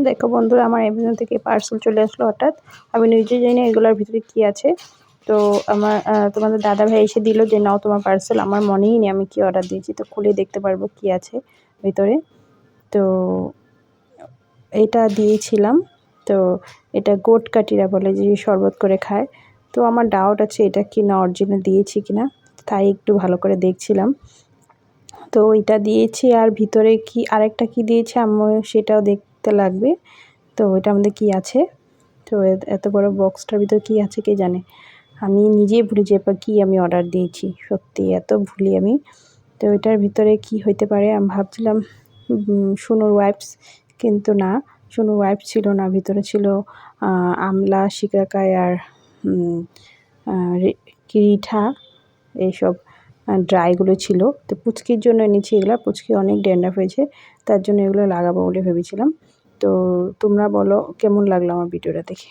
দেখো বন্ধুরা, আমার অ্যামাজন থেকে পার্সেল চলে আসলো হঠাৎ। আমি নিজে জানি না এগুলোর ভিতরে কি আছে। তো আমার তোমাদের দাদা ভাই এসে দিল যে নাও তোমার পার্সেল। আমার মনেই নেই আমি কি অর্ডার দিয়েছি, তো খুলে দেখতে পারবো কি আছে ভিতরে। তো এটা দিয়েছিলাম। তো এটা গোট কাটিরা বলে যে শরবত করে খায়। তো আমার ডাউট আছে এটা কি না অরিজিনাল দিয়েছি কিনা, তাই একটু ভালো করে দেখছিলাম। তো এটা দিয়েছি, আর ভিতরে কি আরেকটা কি দিয়েছে আম্মু সেটাও দেখতে লাগবে। তো ওইটার মধ্যে কি আছে, তো এত বড় বক্সটার ভিতরে কি আছে কে জানে। আমি নিজেই ভুলে যাই কি আমি অর্ডার দিয়েছি, সত্যি এত ভুলি আমি। তো এটার ভিতরে কি হইতে পারে, আমি ভাবছিলাম সুনুর ওয়াইপস, কিন্তু না, সুনুর ওয়াইপস ছিল না, ভিতরে ছিল আমলা, শিকাকাই আর রিঠা, এইসব ড্রাইগুলো ছিল। তো পুচকির জন্য এনেছি এগুলো, পুচকি অনেক ড্যান্ড্রাফ হয়েছে, তার জন্য এগুলো লাগাবো বলে ভেবেছিলাম। তো তোমরা বলো কেমন লাগলো আমার ভিডিওটা দেখে।